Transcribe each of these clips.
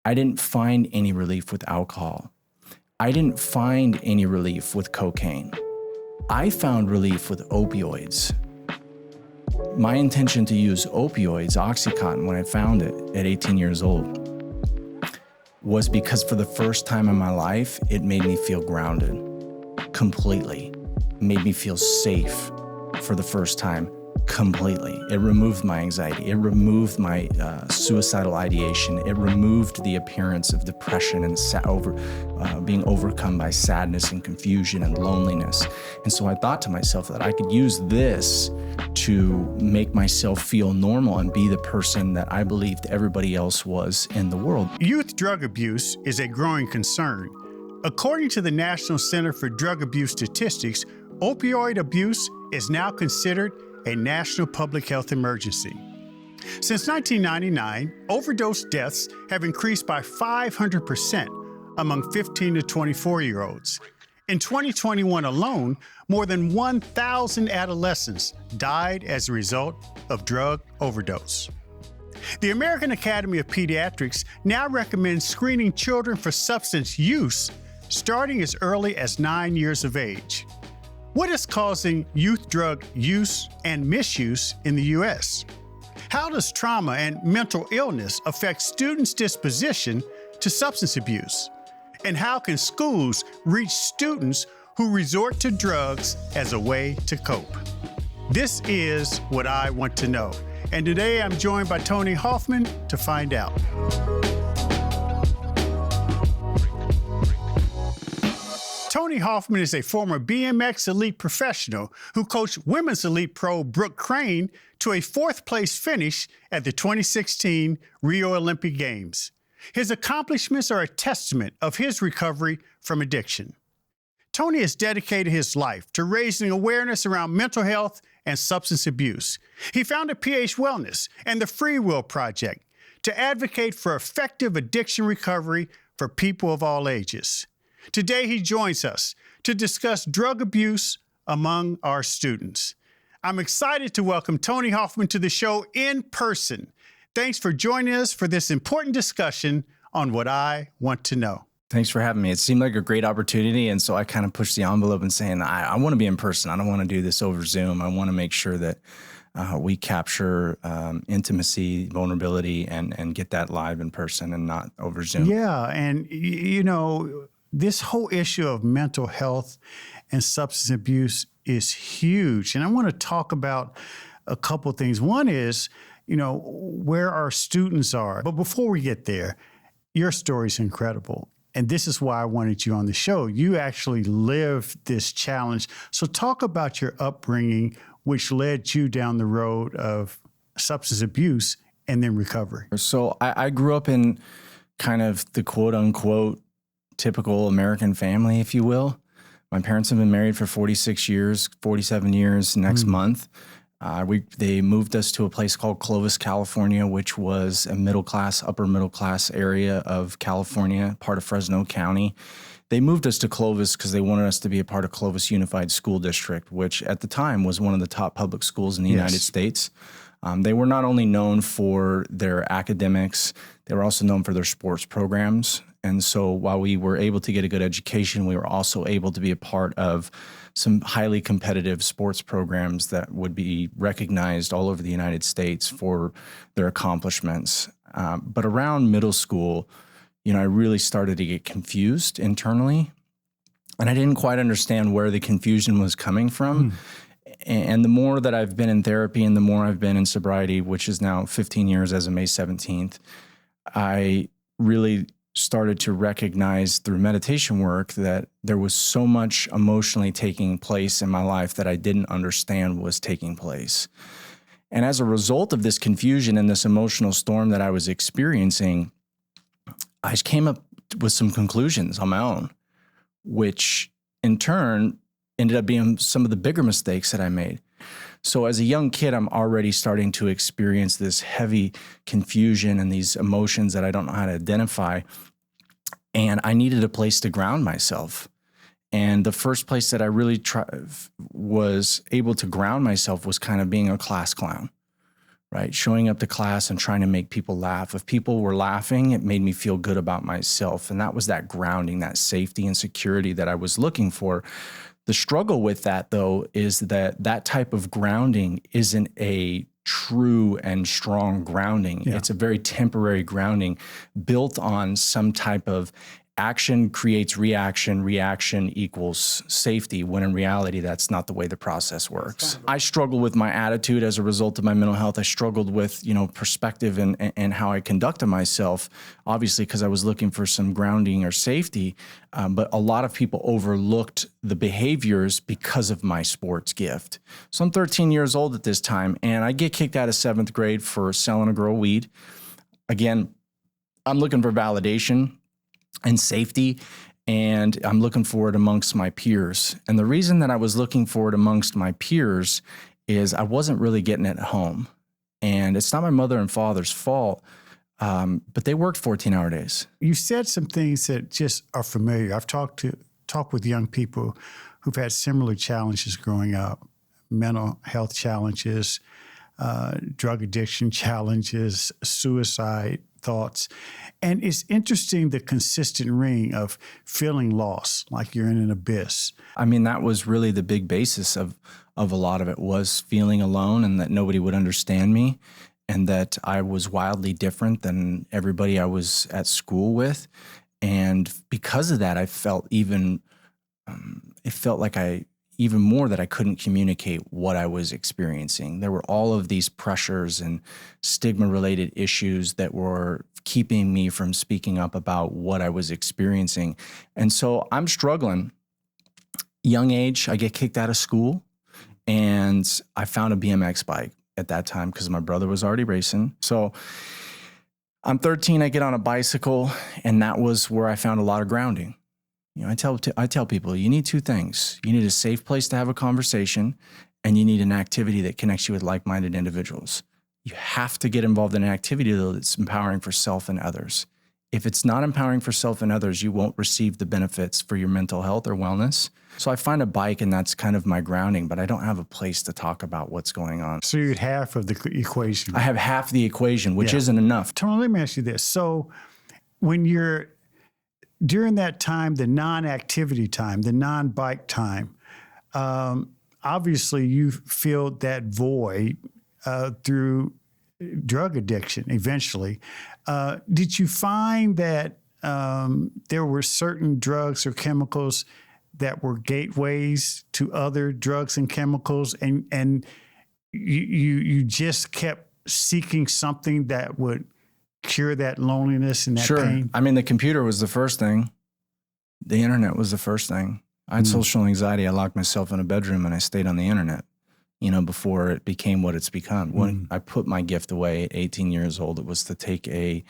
I didn't find any relief with alcohol. I didn't find any relief with cocaine. I found relief with opioids. My intention to use opioids, Oxycontin, when I found it at 18 years old, was because for the first time in my life, it made me feel grounded completely. It made me feel safe for the first time completely. It removed my anxiety. It removed my suicidal ideation. It removed the appearance of depression and being overcome by sadness and confusion and loneliness. And so I thought to myself that I could use this to make myself feel normal and be the person that I believed everybody else was in the world. Youth drug abuse is a growing concern. According to the National Center for Drug Abuse Statistics, opioid abuse is now considered a national public health emergency. Since 1999, overdose deaths have increased by 500% among 15 to 24-year-olds. In 2021 alone, more than 1,000 adolescents died as a result of drug overdose. The American Academy of Pediatrics now recommends screening children for substance use starting as early as 9 years of age. What is causing youth drug use and misuse in the U.S.? How does trauma and mental illness affect students' disposition to substance abuse? And how can schools reach students who resort to drugs as a way to cope? This is what I want to know. And today I'm joined by Tony Hoffman to find out. Tony Hoffman is a former BMX elite professional who coached women's elite pro Brooke Crane to a fourth-place finish at the 2016 Rio Olympic Games. His accomplishments are a testament of his recovery from addiction. Tony has dedicated his life to raising awareness around mental health and substance abuse. He founded PH Wellness and the Free Will Project to advocate for effective addiction recovery for people of all ages. Today, he joins us to discuss drug abuse among our students. I'm excited to welcome Tony Hoffman to the show in person. Thanks for joining us for this important discussion on what I want to know. Thanks for having me. It seemed like a great opportunity, and so I kind of pushed the envelope and saying, I want to be in person. I don't want to do this over Zoom. I want to make sure that we capture intimacy, vulnerability, and get that live in person and not over Zoom. Yeah, and you know, this whole issue of mental health and substance abuse is huge. And I want to talk about a couple of things. One is, you know, where our students are. But before we get there, your story is incredible. And this is why I wanted you on the show. You actually lived this challenge. So talk about your upbringing, which led you down the road of substance abuse and then recovery. So I grew up in kind of the quote unquote typical American family, if you will. My parents have been married for 46 years, 47 years next month. They moved us to a place called Clovis, California, which was a upper middle class area of California, part of Fresno County. They moved us to Clovis because they wanted us to be a part of Clovis Unified School District, which at the time was one of the top public schools in the United States. They were not only known for their academics, they were also known for their sports programs. And so while we were able to get a good education, we were also able to be a part of some highly competitive sports programs that would be recognized all over the United States for their accomplishments. But around middle school, you know, I really started to get confused internally, and I didn't quite understand where the confusion was coming from. And the more that I've been in therapy and the more I've been in sobriety, which is now 15 years as of May 17th, I really started to recognize through meditation work that there was so much emotionally taking place in my life that I didn't understand was taking place. And as a result of this confusion and this emotional storm that I was experiencing, I came up with some conclusions on my own, which in turn ended up being some of the bigger mistakes that I made. So as a young kid, I'm already starting to experience this heavy confusion and these emotions that I don't know how to identify. And I needed a place to ground myself. And the first place that I really was able to ground myself was kind of being a class clown, right? Showing up to class and trying to make people laugh. If people were laughing, it made me feel good about myself. And that was that grounding, that safety and security that I was looking for. The struggle with that, though, is that that type of grounding isn't a true and strong grounding. Yeah. It's a very temporary grounding built on some type of action creates reaction, reaction equals safety, when in reality, that's not the way the process works. I struggle with my attitude as a result of my mental health. I struggled with, perspective and how I conducted myself, obviously, because I was looking for some grounding or safety. But a lot of people overlooked the behaviors because of my sports gift. So I'm 13 years old at this time, and I get kicked out of 7th grade for selling a girl weed. Again, I'm looking for validation and safety, and I'm looking for it amongst my peers. And the reason that I was looking for it amongst my peers is I wasn't really getting it at home. And it's not my mother and father's fault, but they worked 14-hour days. You said some things that just are familiar. I've talked with young people who've had similar challenges growing up, mental health challenges, drug addiction challenges, suicide thoughts. And it's interesting, the consistent ring of feeling lost, like you're in an abyss. I mean, that was really the big basis of a lot of it, was feeling alone and that nobody would understand me and that I was wildly different than everybody I was at school with. And because of that, I felt even more that I couldn't communicate what I was experiencing. There were all of these pressures and stigma-related issues that were keeping me from speaking up about what I was experiencing. And so I'm struggling. Young age, I get kicked out of school, and I found a BMX bike at that time because my brother was already racing. So I'm 13, I get on a bicycle, and that was where I found a lot of grounding. I tell people, you need two things. You need a safe place to have a conversation, and you need an activity that connects you with like-minded individuals. You have to get involved in an activity, though, that's empowering for self and others. If it's not empowering for self and others, you won't receive the benefits for your mental health or wellness. So I find a bike, and that's kind of my grounding, but I don't have a place to talk about what's going on. So you're at half of the equation. I have half the equation, which isn't enough. Tony, let me ask you this. So when you're during that time, the non-activity time, the non-bike time, obviously you filled that void through drug addiction eventually. Did you find that there were certain drugs or chemicals that were gateways to other drugs and chemicals, and you just kept seeking something that would cure that loneliness and that pain? I mean, the computer was the first thing. The internet was the first thing. I had social anxiety. I locked myself in a bedroom and I stayed on the internet, before it became what it's become. When I put my gift away at 18 years old, it was to take a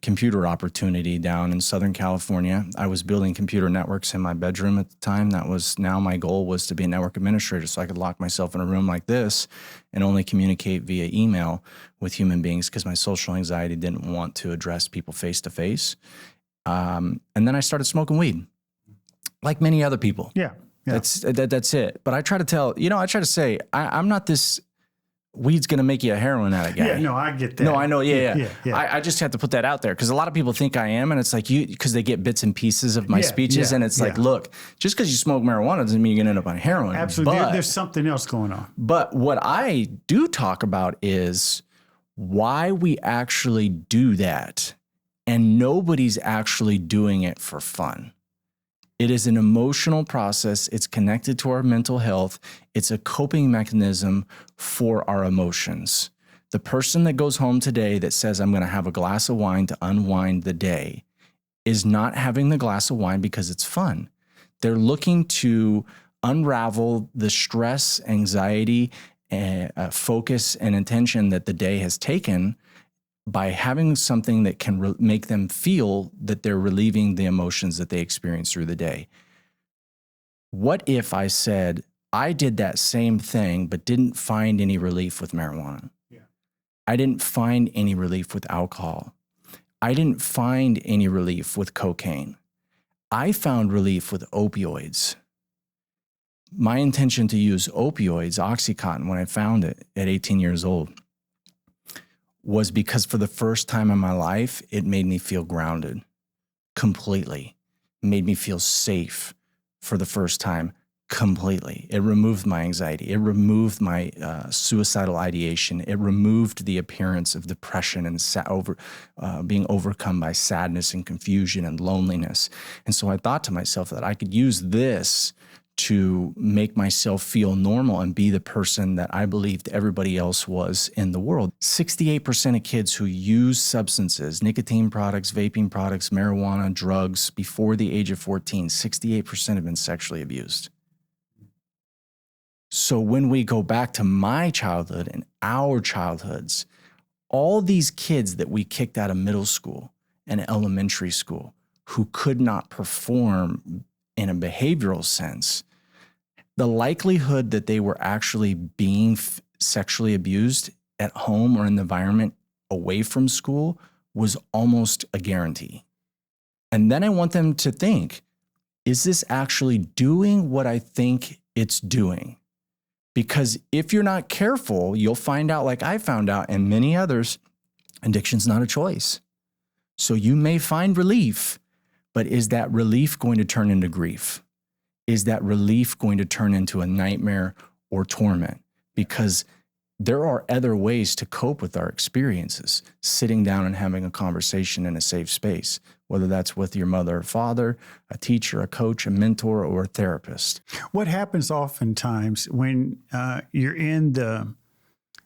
computer opportunity down in Southern California. I was building computer networks in my bedroom at the time. Now my goal was to be a network administrator, so I could lock myself in a room like this and only communicate via email with human beings, because my social anxiety didn't want to address people face to face. And then I started smoking weed, like many other people. Yeah. That's it. But I try to say, I'm not this weed's going to make you a heroin addict guy. Yeah, no, I get that. No, I know. Yeah. Yeah. I just have to put that out there, because a lot of people think I am. And it's like, because they get bits and pieces of my speeches. And it's like, look, just because you smoke marijuana doesn't mean you're going to end up on heroin. Absolutely. There's something else going on. But what I do talk about is why we actually do that. And nobody's actually doing it for fun. It is an emotional process. It's connected to our mental health. It's a coping mechanism for our emotions. The person that goes home today that says, I'm going to have a glass of wine to unwind the day, is not having the glass of wine because it's fun. They're looking to unravel the stress, anxiety, focus, and attention that the day has taken by having something that can make them feel that they're relieving the emotions that they experience through the day. What if I said, I did that same thing, but didn't find any relief with marijuana? Yeah. I didn't find any relief with alcohol. I didn't find any relief with cocaine. I found relief with opioids. My intention to use opioids, Oxycontin, when I found it at 18 years old, was because for the first time in my life, it made me feel grounded completely. It made me feel safe for the first time completely. It removed my anxiety. It removed my suicidal ideation. It removed the appearance of depression and being overcome by sadness and confusion and loneliness. And so I thought to myself that I could use this to make myself feel normal and be the person that I believed everybody else was in the world. 68% of kids who use substances, nicotine products, vaping products, marijuana, drugs, before the age of 14, 68% have been sexually abused. So when we go back to my childhood and our childhoods, all these kids that we kicked out of middle school and elementary school who could not perform in a behavioral sense, the likelihood that they were actually being sexually abused at home or in the environment away from school was almost a guarantee. And then I want them to think, is this actually doing what I think it's doing? Because if you're not careful, you'll find out, like I found out and many others, addiction's not a choice. So you may find relief, but is that relief going to turn into grief? Is that relief going to turn into a nightmare or torment? Because there are other ways to cope with our experiences, sitting down and having a conversation in a safe space, whether that's with your mother or father, a teacher, a coach, a mentor, or a therapist. What happens oftentimes when you're in the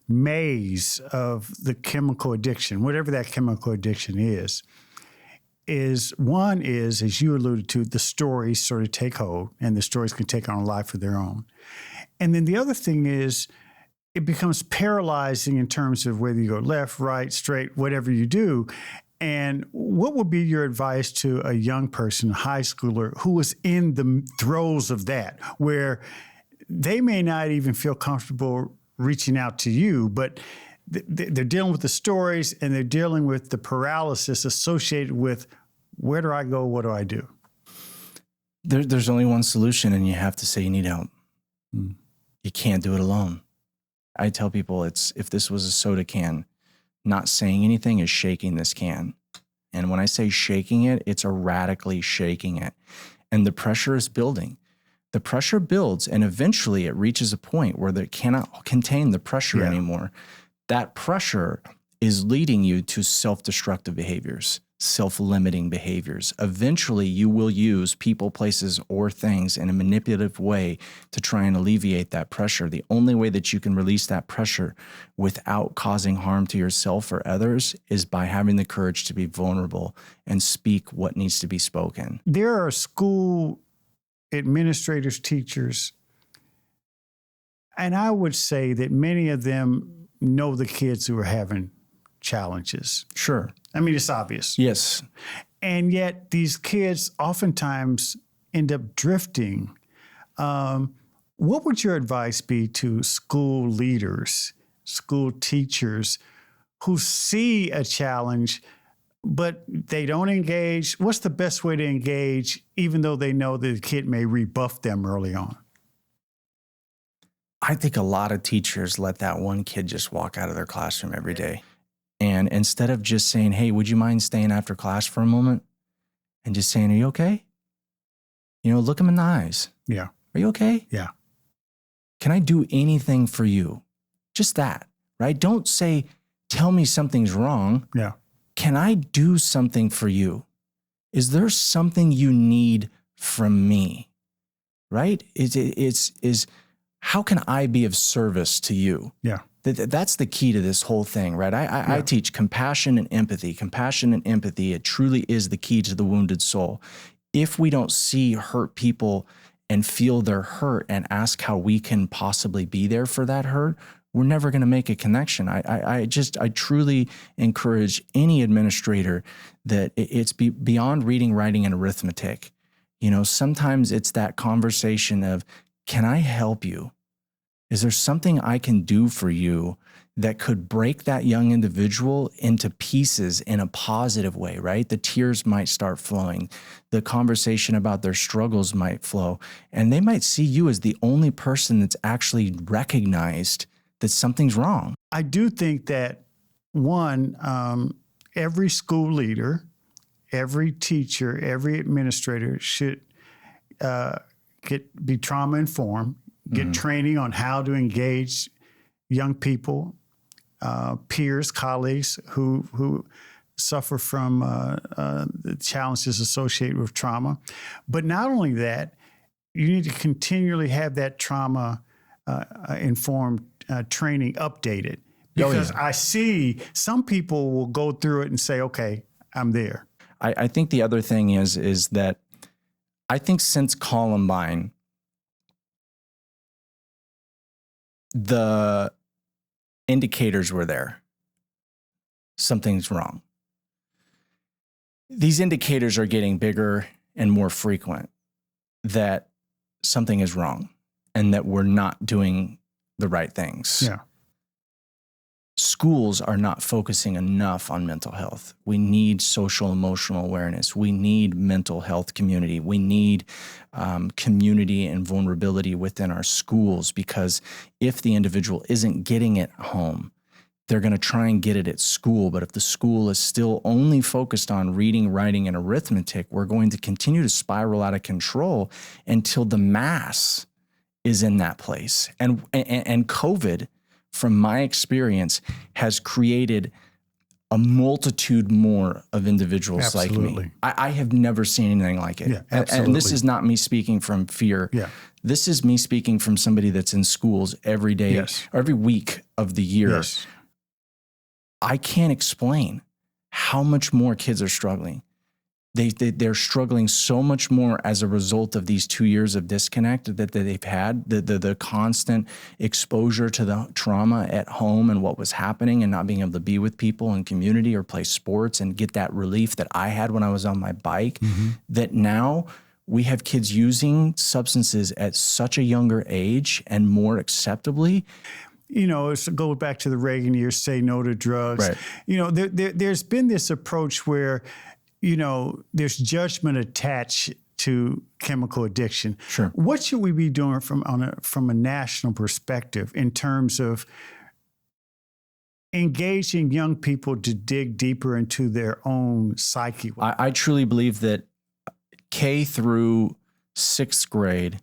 maze of the chemical addiction, whatever that chemical addiction is one is, as you alluded to, the stories sort of take hold, and the stories can take on a life of their own. And then the other thing is it becomes paralyzing in terms of whether you go left, right, straight, whatever you do. And what would be your advice to a young person, a high schooler, who is in the throes of that, where they may not even feel comfortable reaching out to you, but they're dealing with the stories and they're dealing with the paralysis associated with, where do I go? What do I do? There's only one solution, and you have to say you need help. You can't do it alone. I tell people if this was a soda can, not saying anything is shaking this can. And when I say shaking it, it's erratically shaking it. And the pressure is building. The pressure builds, and eventually it reaches a point where it cannot contain the pressure anymore. That pressure is leading you to self-destructive behaviors, self-limiting behaviors. Eventually, you will use people, places, or things in a manipulative way to try and alleviate that pressure. The only way that you can release that pressure without causing harm to yourself or others is by having the courage to be vulnerable and speak what needs to be spoken. There are school administrators, teachers, and I would say that many of them know the kids who are having challenges. Sure. I mean, it's obvious. Yes. And yet these kids oftentimes end up drifting. What would your advice be to school leaders, school teachers who see a challenge, but they don't engage? What's the best way to engage, even though they know that the kid may rebuff them early on? I think a lot of teachers let that one kid just walk out of their classroom every day. And instead of just saying, hey, would you mind staying after class for a moment? And just saying, are you okay? You know, look them in the eyes. Yeah. Are you okay? Yeah. Can I do anything for you? Just that, right? Don't say, tell me something's wrong. Yeah. Can I do something for you? Is there something you need from me? Right? How can I be of service to you? Yeah. That's the key to this whole thing, right? I teach compassion and empathy. Compassion and empathy, it truly is the key to the wounded soul. If we don't see hurt people and feel their hurt and ask how we can possibly be there for that hurt, we're never going to make a connection. I truly encourage any administrator that it's beyond reading, writing, and arithmetic. You know, sometimes it's that conversation of, can I help you? Is there something I can do for you that could break that young individual into pieces in a positive way, right? The tears might start flowing. The conversation about their struggles might flow. And they might see you as the only person that's actually recognized that something's wrong. I do think that one, every school leader, every teacher, every administrator should be trauma informed, get training on how to engage young people, peers, colleagues who suffer from the challenges associated with trauma. But not only that, you need to continually have that trauma informed training updated. Because I see some people will go through it and say, okay, I'm there. I think the other thing is that I think since Columbine, the indicators were there. Something's wrong. These indicators are getting bigger and more frequent that something is wrong and that we're not doing the right things. Yeah. Schools are not focusing enough on mental health. We need social emotional awareness. We need mental health community. We need community and vulnerability within our schools, because if the individual isn't getting it at home, they're going to try and get it at school. But if the school is still only focused on reading, writing, and arithmetic, we're going to continue to spiral out of control until the mass is in that place. And COVID, from my experience, has created a multitude more of individuals like me. I have never seen anything like it. Yeah, absolutely. And this is not me speaking from fear. Yeah. This is me speaking from somebody that's in schools every day, Yes. or every week of the year. Yes. I can't explain how much more kids are struggling. They're struggling so much more as a result of these 2 years of disconnect that they've had, the constant exposure to the trauma at home and what was happening, and not being able to be with people and community or play sports and get that relief that I had when I was on my bike, that now we have kids using substances at such a younger age and more acceptably. You know, it's go back to the Reagan years, say no to drugs. Right. You know, there's been this approach where, you know, there's judgment attached to chemical addiction. Sure. What should we be doing from a national perspective in terms of engaging young people to dig deeper into their own psyche? I truly believe that K through 6th grade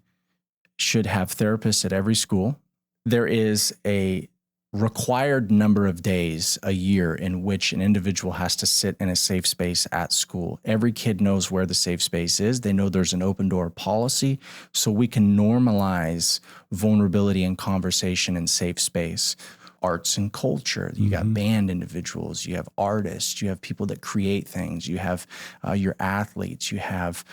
should have therapists at every school. There is a required number of days a year in which an individual has to sit in a safe space at school. Every kid knows where the safe space is. They know there's an open door policy, so we can normalize vulnerability and conversation in safe space. Arts and culture, you got band individuals, you have artists, you have people that create things, you have your athletes, you have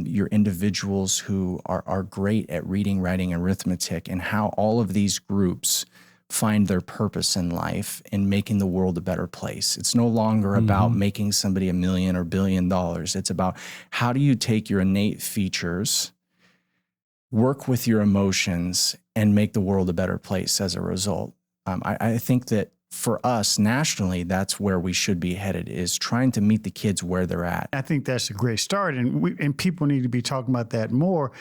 your individuals who are great at reading, writing, and arithmetic, and how all of these groups find their purpose in life in making the world a better place. It's no longer about making somebody $1 million or $1 billion. It's about how do you take your innate features, work with your emotions, and make the world a better place as a result. I think that for us nationally, that's where we should be headed, is trying to meet the kids where they're at. I think that's a great start, and people need to be talking about that more.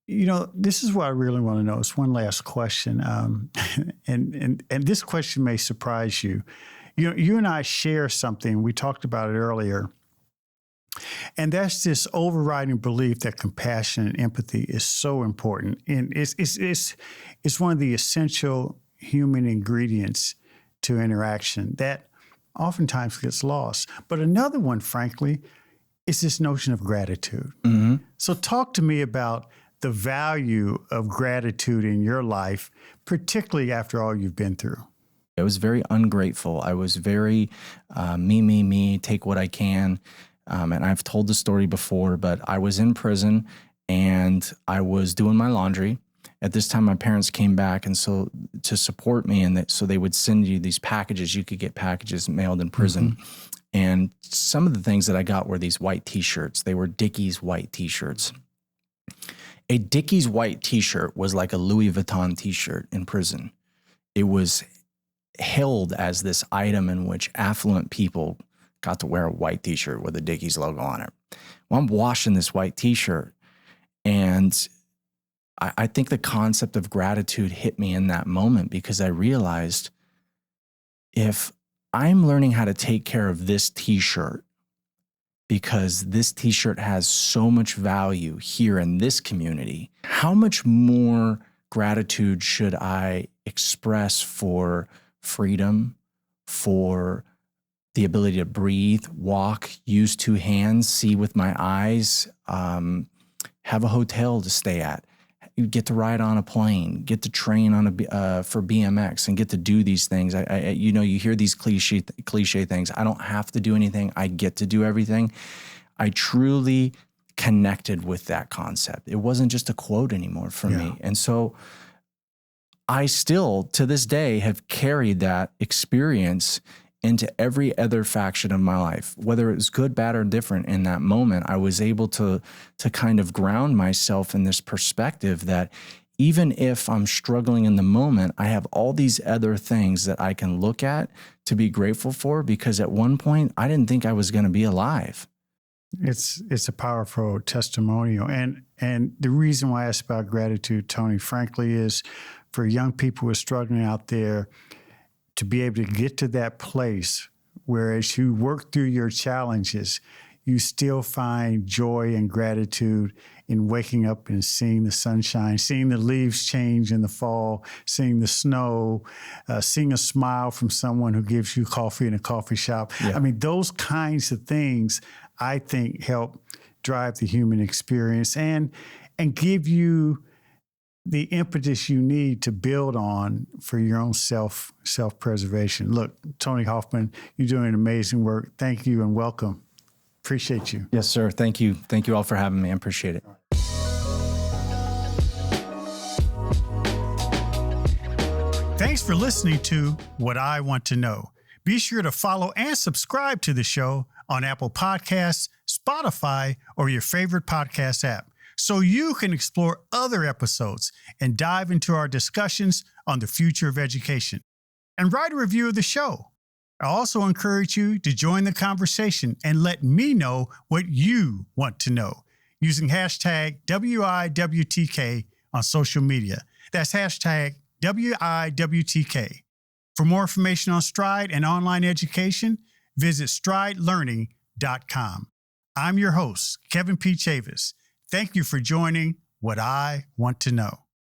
You know, this is what I really want to know. It's one last question, and this question may surprise you. You know, you and I share something. We talked about it earlier, and that's this overriding belief that compassion and empathy is so important, and it's one of the essential human ingredients to interaction that oftentimes gets lost. But another one, frankly, is this notion of gratitude. So talk to me about the value of gratitude in your life, particularly after all you've been through. I was very ungrateful. I was very me, take what I can. And I've told the story before, but I was in prison and I was doing my laundry. At this time, my parents came back, and so to support me, and so they would send you these packages. You could get packages mailed in prison. And some of the things that I got were these white T-shirts. They were Dickies white T-shirts. A Dickies white T-shirt was like a Louis Vuitton T-shirt in prison. It was held as this item in which affluent people got to wear a white T-shirt with a Dickies logo on it. Well, I'm washing this white T-shirt, and I think the concept of gratitude hit me in that moment, because I realized if I'm learning how to take care of this t-shirt because this t-shirt has so much value here in this community. How much more gratitude should I express for freedom, for the ability to breathe, walk, use two hands, see with my eyes, have a hotel to stay at, get to ride on a plane, get to train on for BMX, and get to do these things. You hear these cliche things. I don't have to do anything. I get to do everything. I truly connected with that concept. It wasn't just a quote anymore for me. And so I still, to this day, have carried that experience into every other faction of my life, whether it was good, bad, or different. In that moment, I was able to kind of ground myself in this perspective that even if I'm struggling in the moment, I have all these other things that I can look at to be grateful for, because at one point I didn't think I was going to be alive. It's a powerful testimonial. And the reason why I asked about gratitude, Tony, frankly, is for young people who are struggling out there to be able to get to that place where as you work through your challenges, you still find joy and gratitude in waking up and seeing the sunshine, seeing the leaves change in the fall, seeing the snow, seeing a smile from someone who gives you coffee in a coffee shop. Yeah. I mean, those kinds of things, I think, help drive the human experience and give you the impetus you need to build on for your own self-preservation. Look, Tony Hoffman, you're doing amazing work. Thank you and welcome. Appreciate you. Yes, sir. Thank you. Thank you all for having me. I appreciate it. Thanks for listening to What I Want to Know. Be sure to follow and subscribe to the show on Apple Podcasts, Spotify, or your favorite podcast app, so you can explore other episodes and dive into our discussions on the future of education. And write a review of the show. I also encourage you to join the conversation and let me know what you want to know using hashtag WIWTK on social media. That's hashtag WIWTK. For more information on Stride and online education, visit stridelearning.com. I'm your host, Kevin P. Chavis. Thank you for joining What I Want to Know.